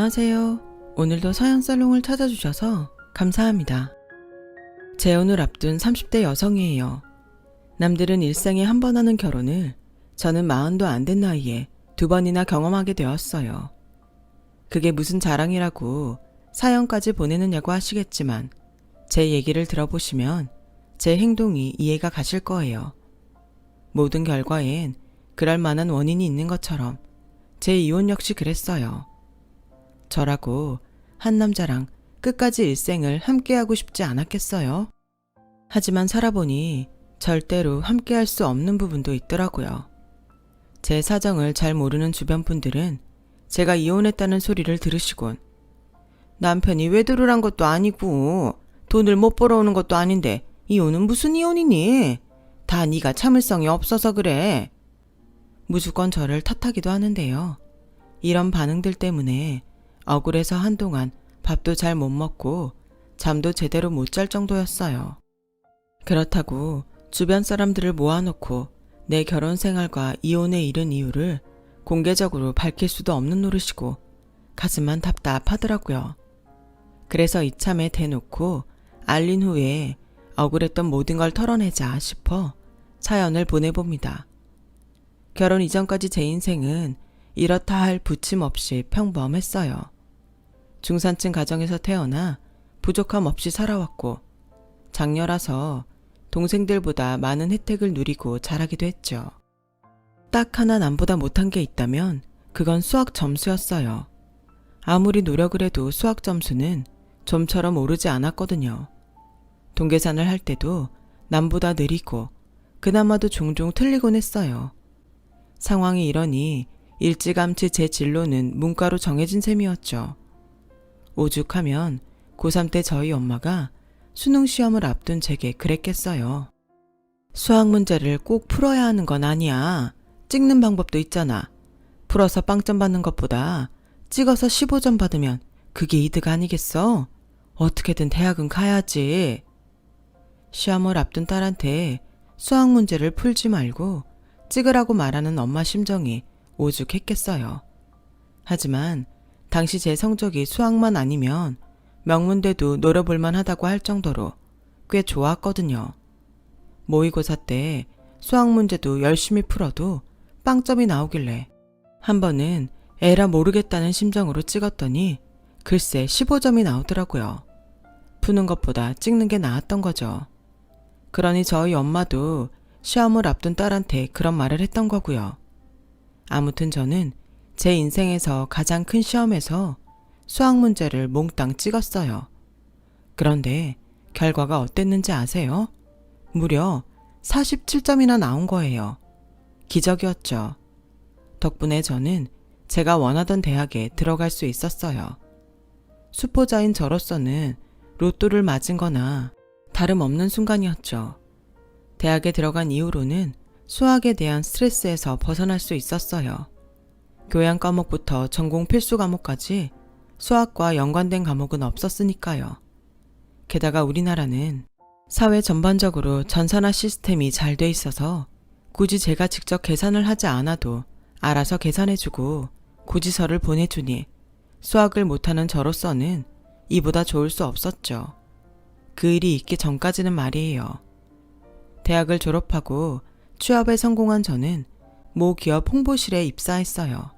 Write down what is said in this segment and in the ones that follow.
안녕하세요. 오늘도 서양살롱을 찾아주셔서 감사합니다. 재혼을 앞둔 30대 여성이에요. 남들은 일생에 한 번 하는 결혼을 저는 40도 안 된 나이에 2번이나 경험하게 되었어요. 그게 무슨 자랑이라고 사연까지 보내느냐고 하시겠지만 제 얘기를 들어보시면 제 행동이 이해가 가실 거예요. 모든 결과엔 그럴 만한 원인이 있는 것처럼 제 이혼 역시 그랬어요. 저라고 한 남자랑 끝까지 일생을 함께하고 싶지 않았겠어요? 하지만 살아보니 절대로 함께할 수 없는 부분도 있더라고요. 제 사정을 잘 모르는 주변 분들은 제가 이혼했다는 소리를 들으시곤 남편이 외도를 것도 아니고 돈을 못 벌어오는 것도 아닌데 이혼은 무슨 이혼이니? 다 네가 참을성이 없어서 그래. 무조건 저를 탓하기도 하는데요. 이런 반응들 때문에 억울해서 한동안 밥도 잘 못 먹고 잠도 제대로 못 잘 정도였어요. 그렇다고 주변 사람들을 모아놓고 내 결혼 생활과 이혼에 이른 이유를 공개적으로 밝힐 수도 없는 노릇이고 가슴만 답답하더라고요. 그래서 이참에 대놓고 알린 후에 억울했던 모든 걸 털어내자 싶어 사연을 보내봅니다. 결혼 이전까지 제 인생은 이렇다 할 부침 없이 평범했어요. 중산층 가정에서 태어나 부족함 없이 살아왔고 장녀라서 동생들보다 많은 혜택을 누리고 자라기도 했죠. 딱 하나 남보다 못한 게 있다면 그건 수학 점수였어요. 아무리 노력을 해도 수학 점수는 좀처럼 오르지 않았거든요. 동계산을 할 때도 남보다 느리고 그나마도 종종 틀리곤 했어요. 상황이 이러니 일찌감치 제 진로는 문과로 정해진 셈이었죠. 오죽하면 고3 때 저희 엄마가 수능 시험을 앞둔 제게 그랬겠어요. 수학 문제를 꼭 풀어야 하는 건 아니야. 찍는 방법도 있잖아. 풀어서 빵점 받는 것보다 찍어서 15점 받으면 그게 이득 아니겠어? 어떻게든 대학은 가야지. 시험을 앞둔 딸한테 수학 문제를 풀지 말고 찍으라고 말하는 엄마 심정이 오죽했겠어요. 하지만 당시 제 성적이 수학만 아니면 명문대도 노려볼만 하다고 할 정도로 꽤 좋았거든요. 모의고사 때 수학 문제도 열심히 풀어도 빵점이 나오길래 한 번은 에라 모르겠다는 심정으로 찍었더니 글쎄 15점이 나오더라고요. 푸는 것보다 찍는 게 나았던 거죠. 그러니 저희 엄마도 시험을 앞둔 딸한테 그런 말을 했던 거고요. 아무튼 저는 제 인생에서 가장 큰 시험에서 수학 문제를 몽땅 찍었어요. 그런데 결과가 어땠는지 아세요? 무려 47점이나 나온 거예요. 기적이었죠. 덕분에 저는 제가 원하던 대학에 들어갈 수 있었어요. 수포자인 저로서는 로또를 맞은 거나 다름없는 순간이었죠. 대학에 들어간 이후로는 수학에 대한 스트레스에서 벗어날 수 있었어요. 교양 과목부터 전공 필수 과목까지 수학과 연관된 과목은 없었으니까요. 게다가 우리나라는 사회 전반적으로 전산화 시스템이 잘 돼 있어서 굳이 제가 직접 계산을 하지 않아도 알아서 계산해주고 고지서를 보내주니 수학을 못하는 저로서는 이보다 좋을 수 없었죠. 그 일이 있기 전까지는 말이에요. 대학을 졸업하고 취업에 성공한 저는 모 기업 홍보실에 입사했어요.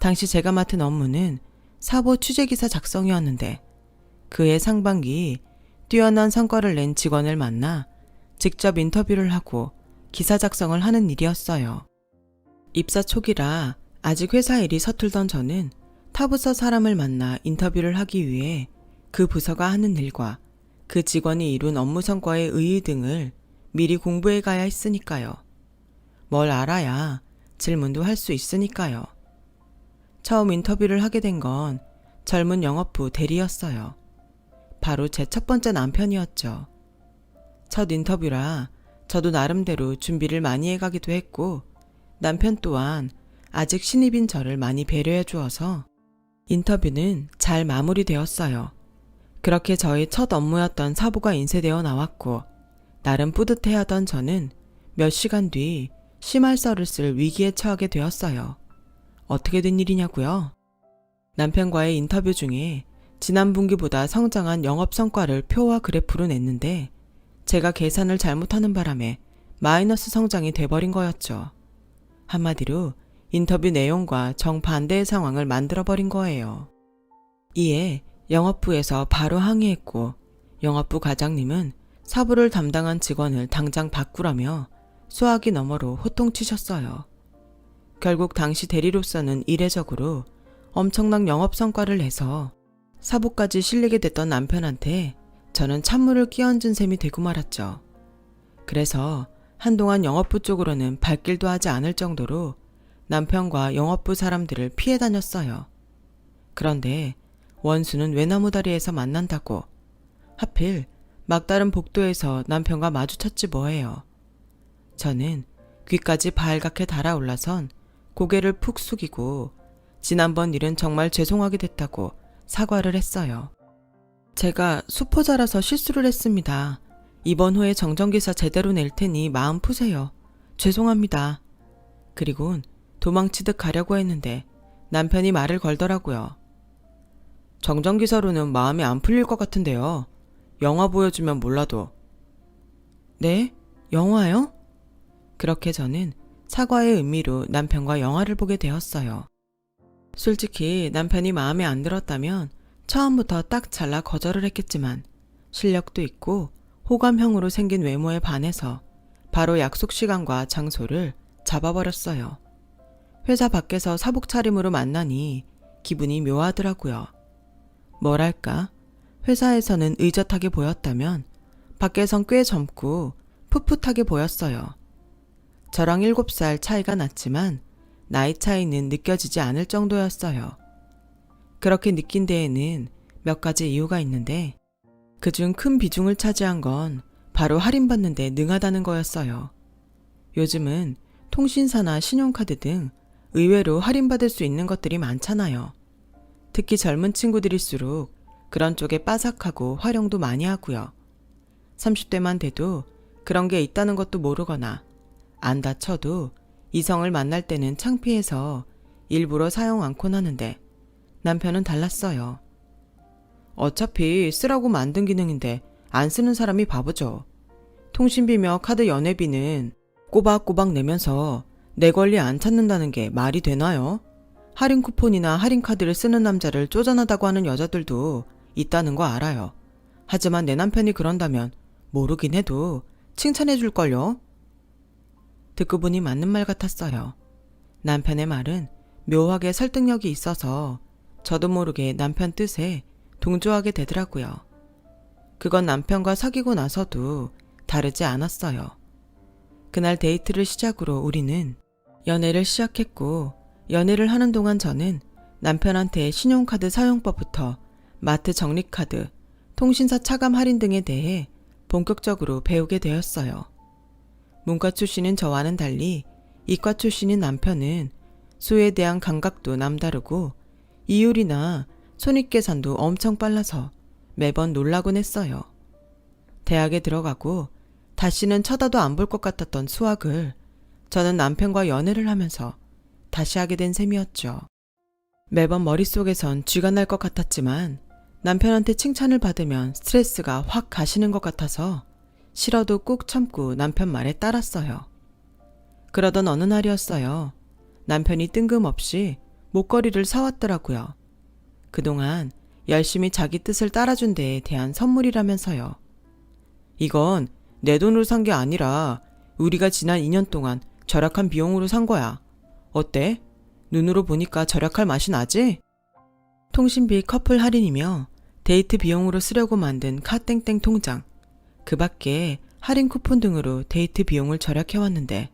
당시 제가 맡은 업무는 사보 취재기사 작성이었는데 그해 상반기 뛰어난 성과를 낸 직원을 만나 직접 인터뷰를 하고 기사 작성을 하는 일이었어요. 입사 초기라 아직 회사 일이 서툴던 저는 타부서 사람을 만나 인터뷰를 하기 위해 그 부서가 하는 일과 그 직원이 이룬 업무 성과의 의의 등을 미리 공부해 가야 했으니까요. 뭘 알아야 질문도 할 수 있으니까요. 처음 인터뷰를 하게 된 건 젊은 영업부 대리였어요. 바로 제 첫 번째 남편이었죠. 첫 인터뷰라 저도 나름대로 준비를 많이 해가기도 했고 남편 또한 아직 신입인 저를 많이 배려해 주어서 인터뷰는 잘 마무리되었어요. 그렇게 저의 첫 업무였던 사보가 인쇄되어 나왔고 나름 뿌듯해하던 저는 몇 시간 뒤 심할서를 쓸 위기에 처하게 되었어요. 어떻게 된 일이냐고요? 남편과의 인터뷰 중에 지난 분기보다 성장한 영업 성과를 표와 그래프로 냈는데 제가 계산을 잘못하는 바람에 마이너스 성장이 돼버린 거였죠. 한마디로 인터뷰 내용과 정반대의 상황을 만들어버린 거예요. 이에 영업부에서 바로 항의했고 영업부 과장님은 사부를 담당한 직원을 당장 바꾸라며 수화기 너머로 호통치셨어요. 결국 당시 대리로서는 이례적으로 엄청난 영업 성과를 내서 사부까지 실리게 됐던 남편한테 저는 찬물을 끼얹은 셈이 되고 말았죠. 그래서 한동안 영업부 쪽으로는 발길도 하지 않을 정도로 남편과 영업부 사람들을 피해 다녔어요. 그런데 원수는 외나무다리에서 만난다고 하필 막다른 복도에서 남편과 마주쳤지 뭐예요. 저는 귀까지 발갛게 달아올라선 고개를 푹 숙이고 지난번 일은 정말 죄송하게 됐다고 사과를 했어요. 제가 수포자라서 실수를 했습니다. 이번 호에 정정기사 제대로 낼 테니 마음 푸세요. 죄송합니다. 그리곤 도망치듯 가려고 했는데 남편이 말을 걸더라고요. 정정기사로는 마음이 안 풀릴 것 같은데요. 영화 보여주면 몰라도. 네? 영화요? 그렇게 저는 사과의 의미로 남편과 영화를 보게 되었어요. 솔직히 남편이 마음에 안 들었다면 처음부터 딱 잘라 거절을 했겠지만 실력도 있고 호감형으로 생긴 외모에 반해서 바로 약속 시간과 장소를 잡아버렸어요. 회사 밖에서 사복 차림으로 만나니 기분이 묘하더라고요. 뭐랄까, 회사에서는 의젓하게 보였다면 밖에선 꽤 젊고 풋풋하게 보였어요. 저랑 7살 차이가 났지만 나이 차이는 느껴지지 않을 정도였어요. 그렇게 느낀 데에는 몇 가지 이유가 있는데 그중 큰 비중을 차지한 건 바로 할인받는 데 능하다는 거였어요. 요즘은 통신사나 신용카드 등 의외로 할인받을 수 있는 것들이 많잖아요. 특히 젊은 친구들일수록 그런 쪽에 빠삭하고 활용도 많이 하고요. 30대만 돼도 그런 게 있다는 것도 모르거나 안 다쳐도 이성을 만날 때는 창피해서 일부러 사용 않곤 하는데 남편은 달랐어요. 어차피 쓰라고 만든 기능인데 안 쓰는 사람이 바보죠. 통신비며 카드 연회비는 꼬박꼬박 내면서 내 권리 안 찾는다는 게 말이 되나요? 할인 쿠폰이나 할인 카드를 쓰는 남자를 쪼잔하다고 하는 여자들도 있다는 거 알아요. 하지만 내 남편이 그런다면 모르긴 해도 칭찬해 줄걸요? 듣고 보니 맞는 말 같았어요. 남편의 말은 묘하게 설득력이 있어서 저도 모르게 남편 뜻에 동조하게 되더라고요. 그건 남편과 사귀고 나서도 다르지 않았어요. 그날 데이트를 시작으로 우리는 연애를 시작했고 연애를 하는 동안 저는 남편한테 신용카드 사용법부터 마트 적립카드, 통신사 차감 할인 등에 대해 본격적으로 배우게 되었어요. 문과 출신인 저와는 달리 이과 출신인 남편은 수에 대한 감각도 남다르고 이율이나 손익계산도 엄청 빨라서 매번 놀라곤 했어요. 대학에 들어가고 다시는 쳐다도 안 볼 것 같았던 수학을 저는 남편과 연애를 하면서 다시 하게 된 셈이었죠. 매번 머릿속에선 쥐가 날 것 같았지만 남편한테 칭찬을 받으면 스트레스가 확 가시는 것 같아서 싫어도 꾹 참고 남편 말에 따랐어요. 그러던 어느 날이었어요. 남편이 뜬금없이 목걸이를 사왔더라고요. 그동안 열심히 자기 뜻을 따라준 데에 대한 선물이라면서요. 이건 내 돈으로 산 게 아니라 우리가 지난 2년 동안 절약한 비용으로 산 거야. 어때? 눈으로 보니까 절약할 맛이 나지? 통신비 커플 할인이며 데이트 비용으로 쓰려고 만든 카땡땡 통장, 그 밖에 할인 쿠폰 등으로 데이트 비용을 절약해왔는데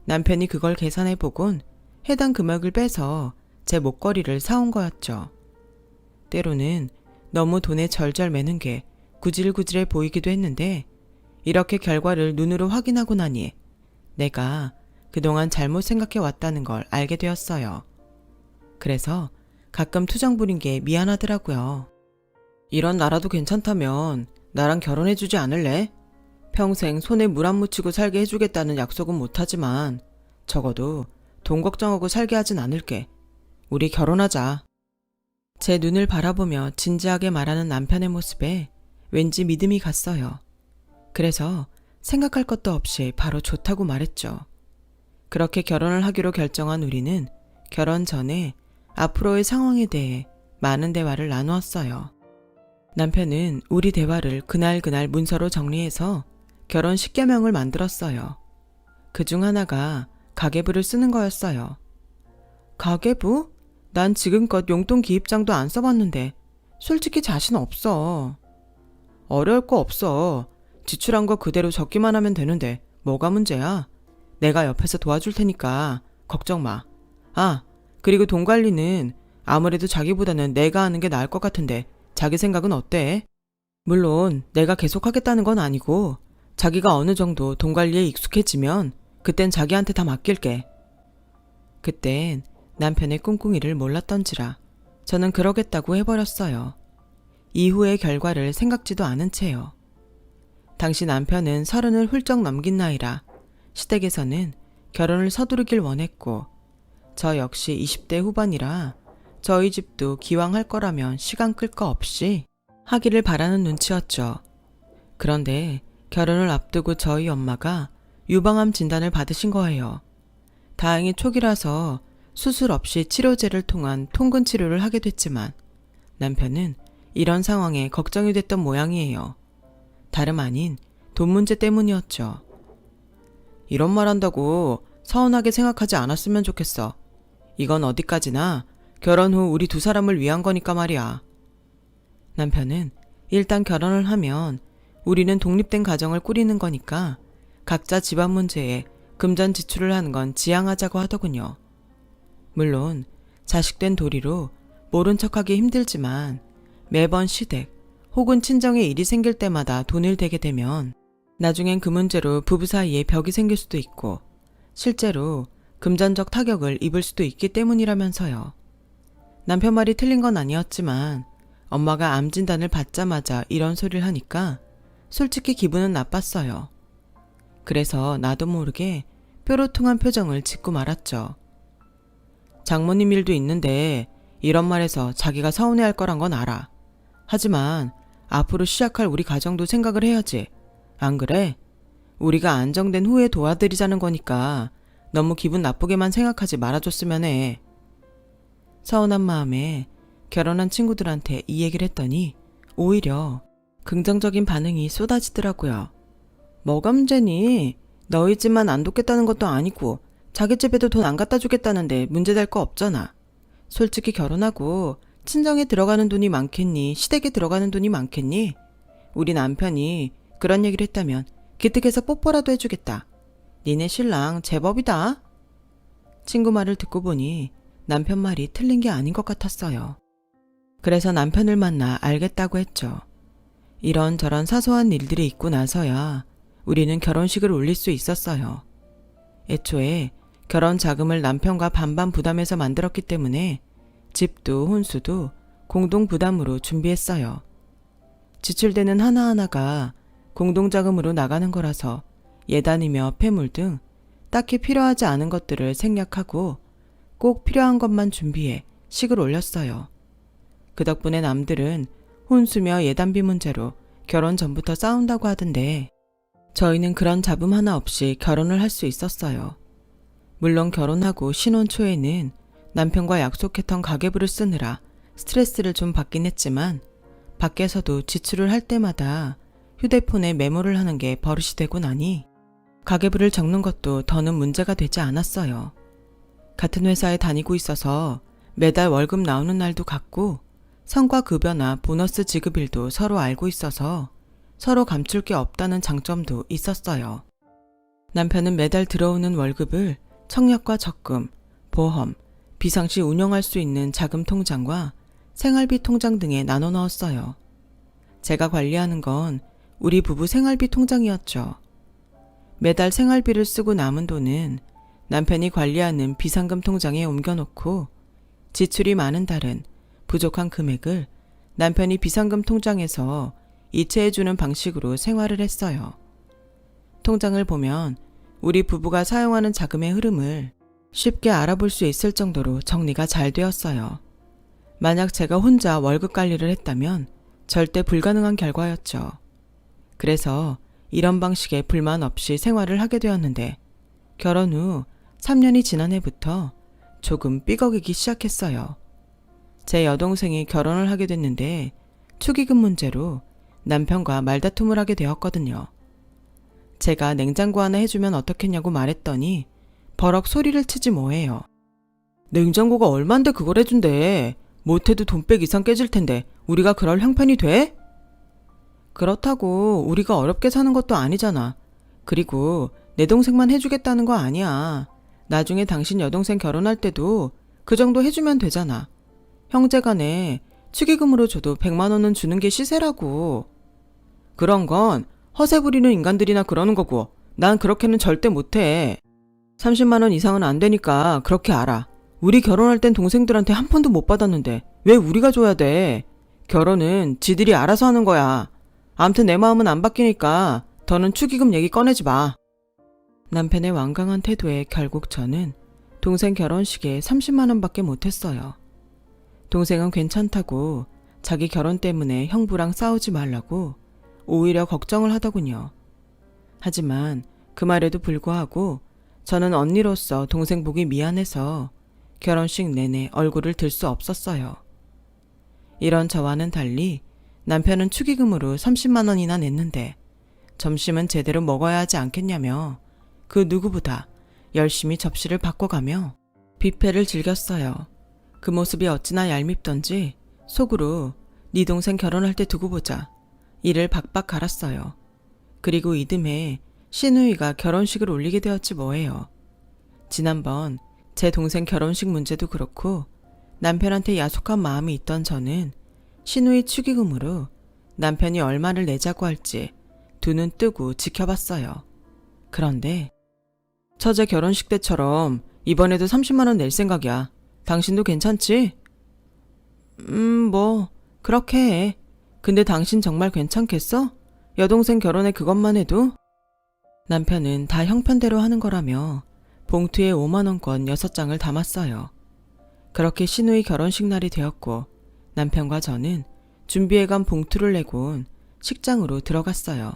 남편이 그걸 계산해보곤 해당 금액을 빼서 제 목걸이를 사온 거였죠. 때로는 너무 돈에 절절 매는 게 구질구질해 보이기도 했는데 이렇게 결과를 눈으로 확인하고 나니 내가 그동안 잘못 생각해 왔다는 걸 알게 되었어요. 그래서 가끔 투정 부린 게 미안하더라고요. 이런 나라도 괜찮다면 나랑 결혼해주지 않을래? 평생 손에 물 안 묻히고 살게 해주겠다는 약속은 못하지만 적어도 돈 걱정하고 살게 하진 않을게. 우리 결혼하자. 제 눈을 바라보며 진지하게 말하는 남편의 모습에 왠지 믿음이 갔어요. 그래서 생각할 것도 없이 바로 좋다고 말했죠. 그렇게 결혼을 하기로 결정한 우리는 결혼 전에 앞으로의 상황에 대해 많은 대화를 나누었어요. 남편은 우리 대화를 그날 문서로 정리해서 결혼 10계명을 만들었어요. 그중 하나가 가계부를 쓰는 거였어요. 가계부? 난 지금껏 용돈 기입장도 안 써봤는데 솔직히 자신 없어. 어려울 거 없어. 지출한 거 그대로 적기만 하면 되는데 뭐가 문제야? 내가 옆에서 도와줄 테니까 걱정 마. 아, 그리고 돈 관리는 아무래도 자기보다는 내가 하는 게 나을 것 같은데 자기 생각은 어때? 물론 내가 계속 하겠다는 건 아니고 자기가 어느 정도 돈 관리에 익숙해지면 그땐 자기한테 다 맡길게. 그땐 남편의 꿍꿍이를 몰랐던지라 저는 그러겠다고 해버렸어요. 이후의 결과를 생각지도 않은 채요. 당시 남편은 30을 훌쩍 넘긴 나이라 시댁에서는 결혼을 서두르길 원했고 저 역시 20대 후반이라 저희 집도 기왕 할 거라면 시간 끌 거 없이 하기를 바라는 눈치였죠. 그런데 결혼을 앞두고 저희 엄마가 유방암 진단을 받으신 거예요. 다행히 초기라서 수술 없이 치료제를 통한 통근 치료를 하게 됐지만 남편은 이런 상황에 걱정이 됐던 모양이에요. 다름 아닌 돈 문제 때문이었죠. 이런 말 한다고 서운하게 생각하지 않았으면 좋겠어. 이건 어디까지나 결혼 후 우리 두 사람을 위한 거니까 말이야. 남편은 일단 결혼을 하면 우리는 독립된 가정을 꾸리는 거니까 각자 집안 문제에 금전 지출을 하는 건 지양하자고 하더군요. 물론 자식된 도리로 모른 척하기 힘들지만 매번 시댁 혹은 친정에 일이 생길 때마다 돈을 대게 되면 나중엔 그 문제로 부부 사이에 벽이 생길 수도 있고 실제로 금전적 타격을 입을 수도 있기 때문이라면서요. 남편 말이 틀린 건 아니었지만 엄마가 암 진단을 받자마자 이런 소리를 하니까 솔직히 기분은 나빴어요. 그래서 나도 모르게 뾰로통한 표정을 짓고 말았죠. 장모님 일도 있는데 이런 말에서 자기가 서운해할 거란 건 알아. 하지만 앞으로 시작할 우리 가정도 생각을 해야지. 안 그래? 우리가 안정된 후에 도와드리자는 거니까 너무 기분 나쁘게만 생각하지 말아줬으면 해. 서운한 마음에 결혼한 친구들한테 이 얘기를 했더니 오히려 긍정적인 반응이 쏟아지더라고요. 뭐가 문제니? 너희 집만 안 돕겠다는 것도 아니고 자기 집에도 돈 안 갖다 주겠다는데 문제될 거 없잖아. 솔직히 결혼하고 친정에 들어가는 돈이 많겠니? 시댁에 들어가는 돈이 많겠니? 우리 남편이 그런 얘기를 했다면 기특해서 뽀뽀라도 해주겠다. 니네 신랑 제법이다. 친구 말을 듣고 보니 남편 말이 틀린 게 아닌 것 같았어요. 그래서 남편을 만나 알겠다고 했죠. 이런저런 사소한 일들이 있고 나서야 우리는 결혼식을 올릴 수 있었어요. 애초에 결혼 자금을 남편과 반반 부담해서 만들었기 때문에 집도 혼수도 공동 부담으로 준비했어요. 지출되는 하나하나가 공동자금으로 나가는 거라서 예단이며 폐물 등 딱히 필요하지 않은 것들을 생략하고 꼭 필요한 것만 준비해 식을 올렸어요. 그 덕분에 남들은 혼수며 예단비 문제로 결혼 전부터 싸운다고 하던데 저희는 그런 잡음 하나 없이 결혼을 할 수 있었어요. 물론 결혼하고 신혼 초에는 남편과 약속했던 가계부를 쓰느라 스트레스를 좀 받긴 했지만 밖에서도 지출을 할 때마다 휴대폰에 메모를 하는 게 버릇이 되고 나니 가계부를 적는 것도 더는 문제가 되지 않았어요. 같은 회사에 다니고 있어서 매달 월급 나오는 날도 같고 성과 급여나 보너스 지급일도 서로 알고 있어서 서로 감출 게 없다는 장점도 있었어요. 남편은 매달 들어오는 월급을 청약과 적금, 보험, 비상시 운영할 수 있는 자금 통장과 생활비 통장 등에 나눠 넣었어요. 제가 관리하는 건 우리 부부 생활비 통장이었죠. 매달 생활비를 쓰고 남은 돈은 남편이 관리하는 비상금 통장에 옮겨놓고 지출이 많은 달은 부족한 금액을 남편이 비상금 통장에서 이체해주는 방식으로 생활을 했어요. 통장을 보면 우리 부부가 사용하는 자금의 흐름을 쉽게 알아볼 수 있을 정도로 정리가 잘 되었어요. 만약 제가 혼자 월급 관리를 했다면 절대 불가능한 결과였죠. 그래서 이런 방식에 불만 없이 생활을 하게 되었는데 결혼 후 3년이 지난 해부터 조금 삐걱이기 시작했어요. 제 여동생이 결혼을 하게 됐는데 축의금 문제로 남편과 말다툼을 하게 되었거든요. 제가 냉장고 하나 해주면 어떻겠냐고 말했더니 버럭 소리를 치지 뭐해요. 냉장고가 얼만데 그걸 해준대. 못해도 돈백 이상 깨질 텐데 우리가 그럴 형편이 돼? 그렇다고 우리가 어렵게 사는 것도 아니잖아. 그리고 내 동생만 해주겠다는 거 아니야. 나중에 당신 여동생 결혼할 때도 그 정도 해주면 되잖아. 형제간에 축의금으로 줘도 100만 원은 주는 게 시세라고. 그런 건 허세 부리는 인간들이나 그러는 거고 난 그렇게는 절대 못해. 30만 원 이상은 안 되니까 그렇게 알아. 우리 결혼할 땐 동생들한테 한 푼도 못 받았는데 왜 우리가 줘야 돼? 결혼은 지들이 알아서 하는 거야. 암튼 내 마음은 안 바뀌니까 더는 축의금 얘기 꺼내지 마. 남편의 완강한 태도에 결국 저는 동생 결혼식에 30만 원밖에 못했어요. 동생은 괜찮다고 자기 결혼 때문에 형부랑 싸우지 말라고 오히려 걱정을 하더군요. 하지만 그 말에도 불구하고 저는 언니로서 동생 보기 미안해서 결혼식 내내 얼굴을 들 수 없었어요. 이런 저와는 달리 남편은 축의금으로 30만 원이나 냈는데 점심은 제대로 먹어야 하지 않겠냐며 그 누구보다 열심히 접시를 바꿔가며 뷔페를 즐겼어요. 그 모습이 어찌나 얄밉던지 속으로 네 동생 결혼할 때 두고 보자 이를 박박 갈았어요. 그리고 이듬해 시누이가 결혼식을 올리게 되었지 뭐예요. 지난번 제 동생 결혼식 문제도 그렇고 남편한테 야속한 마음이 있던 저는 시누이 축의금으로 남편이 얼마를 내자고 할지 두 눈 뜨고 지켜봤어요. 그런데 처제 결혼식 때처럼 이번에도 30만 원 낼 생각이야. 당신도 괜찮지? 뭐 그렇게 해. 근데 당신 정말 괜찮겠어? 여동생 결혼에 그것만 해도? 남편은 다 형편대로 하는 거라며 봉투에 5만 원권 6장을 담았어요. 그렇게 시누이 결혼식 날이 되었고 남편과 저는 준비해간 봉투를 내곤 식장으로 들어갔어요.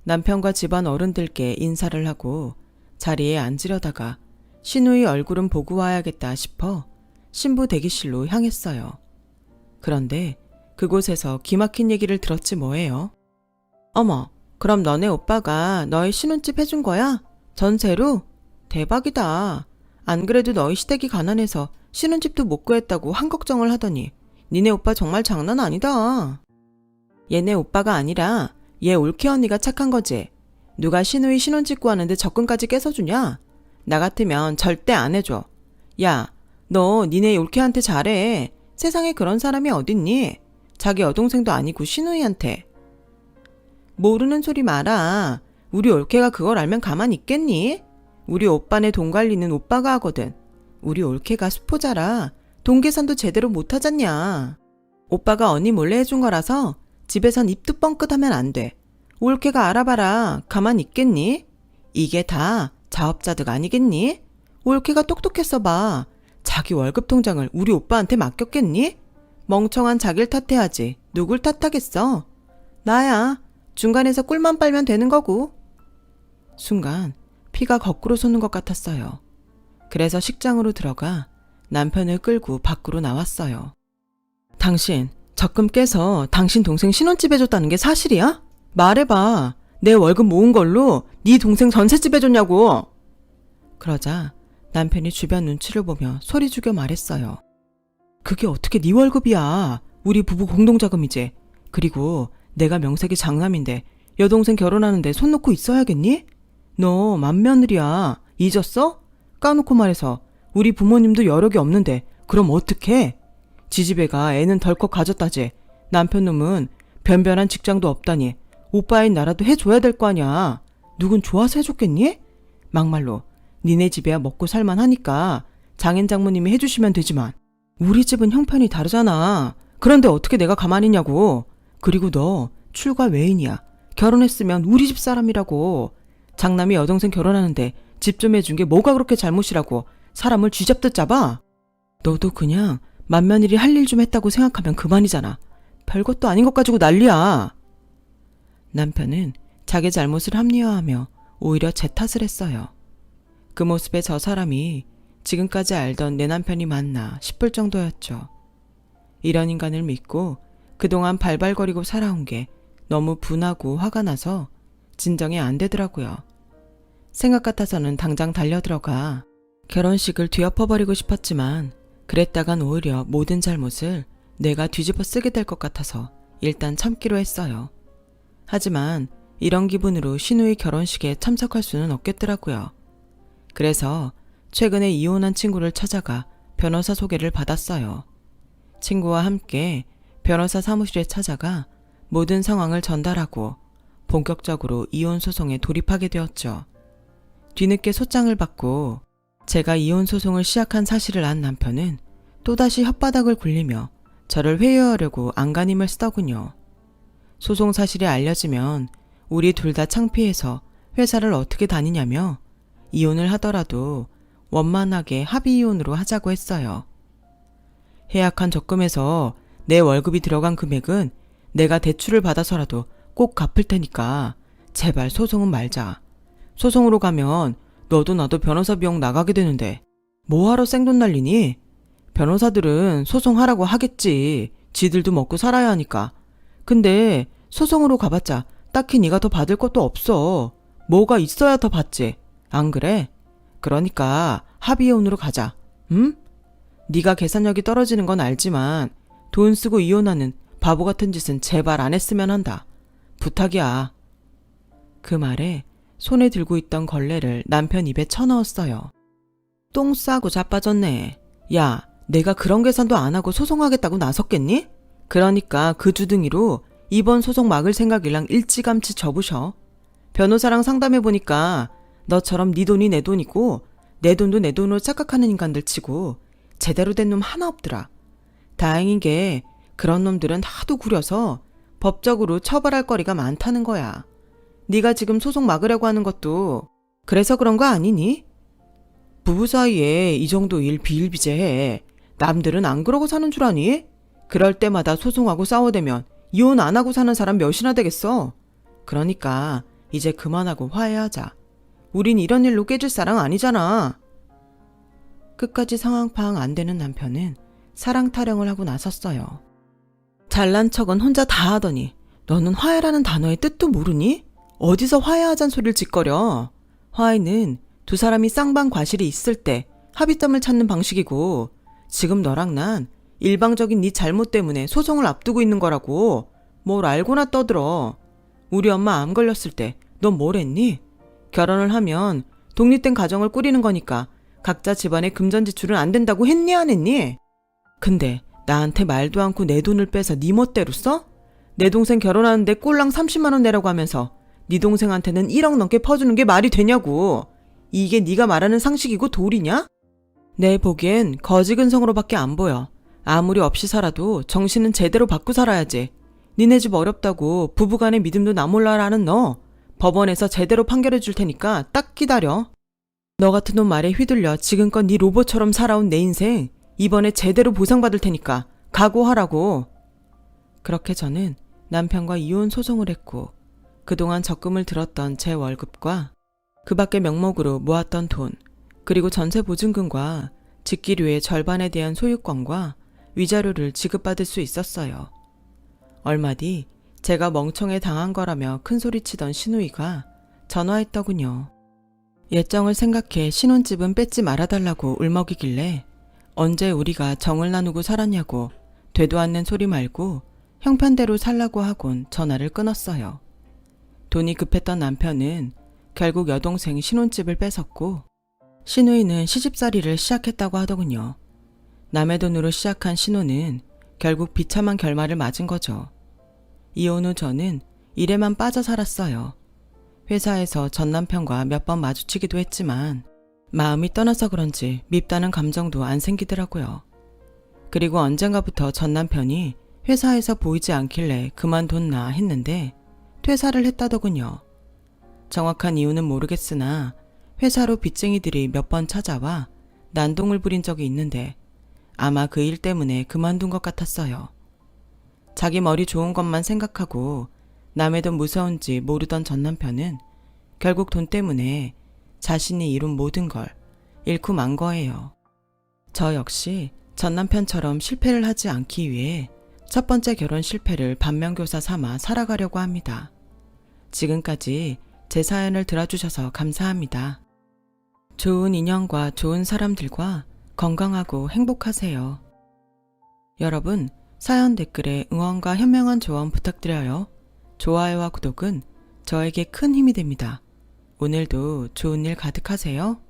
남편과 집안 어른들께 인사를 하고 자리에 앉으려다가 시누이 얼굴은 보고 와야겠다 싶어 신부 대기실로 향했어요. 그런데 그곳에서 기막힌 얘기를 들었지 뭐예요. 어머, 그럼 너네 오빠가 너희 신혼집 해준 거야? 전세로? 대박이다. 안 그래도 너희 시댁이 가난해서 신혼집도 못 구했다고 한 걱정을 하더니 니네 오빠 정말 장난 아니다. 얘네 오빠가 아니라 얘 올케 언니가 착한 거지. 누가 시누이 신혼집 구하는데 적금까지 깨서주냐? 나 같으면 절대 안 해줘. 야, 너 니네 올케한테 잘해. 세상에 그런 사람이 어딨니? 자기 여동생도 아니고 시누이한테. 모르는 소리 마라. 우리 올케가 그걸 알면 가만히 있겠니? 우리 오빠네 돈 관리는 오빠가 하거든. 우리 올케가 수포자라 돈 계산도 제대로 못하잖냐. 오빠가 언니 몰래 해준 거라서 집에선 입도 뻥끗하면 안 돼. 올케가 알아봐라. 가만히 있겠니? 이게 다 자업자득 아니겠니? 올케가 똑똑했어 봐. 자기 월급 통장을 우리 오빠한테 맡겼겠니? 멍청한 자기를 탓해야지. 누굴 탓하겠어? 나야. 중간에서 꿀만 빨면 되는 거고. 순간 피가 거꾸로 솟는 것 같았어요. 그래서 식장으로 들어가 남편을 끌고 밖으로 나왔어요. 당신 적금 깨서 당신 동생 신혼집 해줬다는 게 사실이야? 말해봐. 내 월급 모은 걸로 네 동생 전셋집 해줬냐고. 그러자 남편이 주변 눈치를 보며 소리 죽여 말했어요. 그게 어떻게 네 월급이야. 우리 부부 공동자금이지. 그리고 내가 명색이 장남인데 여동생 결혼하는데 손 놓고 있어야겠니? 너 맏며느리야. 잊었어? 까놓고 말해서 우리 부모님도 여력이 없는데 그럼 어떡해? 지지배가 애는 덜컥 가졌다지. 남편 놈은 변변한 직장도 없다니 오빠인 나라도 해줘야 될 거 아냐. 누군 좋아서 해줬겠니? 막말로 니네 집에야 먹고 살만하니까 장인 장모님이 해주시면 되지만 우리 집은 형편이 다르잖아. 그런데 어떻게 내가 가만히 있냐고. 그리고 너 출가 외인이야. 결혼했으면 우리 집 사람이라고. 장남이 여동생 결혼하는데 집 좀 해준 게 뭐가 그렇게 잘못이라고 사람을 쥐잡듯 잡아? 너도 그냥 맏며느리 할 일 좀 했다고 생각하면 그만이잖아. 별것도 아닌 것 가지고 난리야. 남편은 자기 잘못을 합리화하며 오히려 제 탓을 했어요. 그 모습에 저 사람이 지금까지 알던 내 남편이 맞나 싶을 정도였죠. 이런 인간을 믿고 그동안 발발거리고 살아온 게 너무 분하고 화가 나서 진정이 안 되더라고요. 생각 같아서는 당장 달려들어가 결혼식을 뒤엎어버리고 싶었지만 그랬다간 오히려 모든 잘못을 내가 뒤집어 쓰게 될 것 같아서 일단 참기로 했어요. 하지만 이런 기분으로 신우의 결혼식에 참석할 수는 없겠더라고요. 그래서 최근에 이혼한 친구를 찾아가 변호사 소개를 받았어요. 친구와 함께 변호사 사무실에 찾아가 모든 상황을 전달하고 본격적으로 이혼 소송에 돌입하게 되었죠. 뒤늦게 소장을 받고 제가 이혼 소송을 시작한 사실을 안 남편은 또다시 혓바닥을 굴리며 저를 회유하려고 안간힘을 쓰더군요. 소송 사실이 알려지면 우리 둘 다 창피해서 회사를 어떻게 다니냐며 이혼을 하더라도 원만하게 합의 이혼으로 하자고 했어요. 해약한 적금에서 내 월급이 들어간 금액은 내가 대출을 받아서라도 꼭 갚을 테니까 제발 소송은 말자. 소송으로 가면 너도 나도 변호사 비용 나가게 되는데 뭐하러 생돈 날리니? 변호사들은 소송하라고 하겠지. 지들도 먹고 살아야 하니까. 근데 소송으로 가봤자 딱히 네가 더 받을 것도 없어. 뭐가 있어야 더 받지. 안 그래? 그러니까 합의이혼으로 가자. 응? 네가 계산력이 떨어지는 건 알지만 돈 쓰고 이혼하는 바보 같은 짓은 제발 안 했으면 한다. 부탁이야. 그 말에 손에 들고 있던 걸레를 남편 입에 쳐넣었어요. 똥 싸고 자빠졌네. 야, 내가 그런 계산도 안 하고 소송하겠다고 나섰겠니? 그러니까 그 주둥이로 이번 소송 막을 생각이랑 일찌감치 접으셔. 변호사랑 상담해보니까 너처럼 네 돈이 내 돈이고 내 돈도 내 돈으로 착각하는 인간들 치고 제대로 된 놈 하나 없더라. 다행인 게 그런 놈들은 하도 구려서 법적으로 처벌할 거리가 많다는 거야. 네가 지금 소송 막으려고 하는 것도 그래서 그런 거 아니니? 부부 사이에 이 정도 일 비일비재해. 남들은 안 그러고 사는 줄 아니? 그럴 때마다 소송하고 싸워대면 이혼 안 하고 사는 사람 몇이나 되겠어. 그러니까 이제 그만하고 화해하자. 우린 이런 일로 깨질 사랑 아니잖아. 끝까지 상황 파악 안 되는 남편은 사랑 타령을 하고 나섰어요. 잘난 척은 혼자 다 하더니 너는 화해라는 단어의 뜻도 모르니? 어디서 화해하잔 소리를 짓거려. 화해는 두 사람이 쌍방과실이 있을 때 합의점을 찾는 방식이고 지금 너랑 난 일방적인 네 잘못 때문에 소송을 앞두고 있는 거라고. 뭘 알고나 떠들어. 우리 엄마 암 걸렸을 때 넌 뭘 했니? 결혼을 하면 독립된 가정을 꾸리는 거니까 각자 집안의 금전 지출은 안 된다고 했니 안 했니? 근데 나한테 말도 않고 내 돈을 빼서 네 멋대로 써? 내 동생 결혼하는데 꼴랑 30만 원 내라고 하면서 네 동생한테는 1억 넘게 퍼주는 게 말이 되냐고. 이게 네가 말하는 상식이고 도리냐? 내 보기엔 거지근성으로밖에 안 보여. 아무리 없이 살아도 정신은 제대로 받고 살아야지. 니네 집 어렵다고 부부간의 믿음도 나 몰라라 하는 너. 법원에서 제대로 판결해 줄 테니까 딱 기다려. 너 같은 놈 말에 휘둘려 지금껏 네 로봇처럼 살아온 내 인생 이번에 제대로 보상받을 테니까 각오하라고. 그렇게 저는 남편과 이혼 소송을 했고 그동안 적금을 들었던 제 월급과 그 밖의 명목으로 모았던 돈 그리고 전세 보증금과 직기료의 절반에 대한 소유권과 위자료를 지급받을 수 있었어요. 얼마 뒤 제가 멍청해 당한 거라며 큰소리치던 시누이가 전화했더군요. 예정을 생각해 신혼집은 뺏지 말아달라고 울먹이길래 언제 우리가 정을 나누고 살았냐고 되도 않는 소리 말고 형편대로 살라고 하곤 전화를 끊었어요. 돈이 급했던 남편은 결국 여동생 신혼집을 뺏었고 시누이는 시집살이를 시작했다고 하더군요. 남의 돈으로 시작한 신혼은 결국 비참한 결말을 맞은 거죠. 이혼 후 저는 일에만 빠져 살았어요. 회사에서 전 남편과 몇 번 마주치기도 했지만 마음이 떠나서 그런지 밉다는 감정도 안 생기더라고요. 그리고 언젠가부터 전 남편이 회사에서 보이지 않길래 그만뒀나 했는데 퇴사를 했다더군요. 정확한 이유는 모르겠으나 회사로 빚쟁이들이 몇 번 찾아와 난동을 부린 적이 있는데 아마 그 일 때문에 그만둔 것 같았어요. 자기 머리 좋은 것만 생각하고 남의 돈 무서운지 모르던 전 남편은 결국 돈 때문에 자신이 이룬 모든 걸 잃고 만 거예요. 저 역시 전 남편처럼 실패를 하지 않기 위해 첫 번째 결혼 실패를 반면교사 삼아 살아가려고 합니다. 지금까지 제 사연을 들어주셔서 감사합니다. 좋은 인연과 좋은 사람들과 건강하고 행복하세요. 여러분, 사연 댓글에 응원과 현명한 조언 부탁드려요. 좋아요와 구독은 저에게 큰 힘이 됩니다. 오늘도 좋은 일 가득하세요.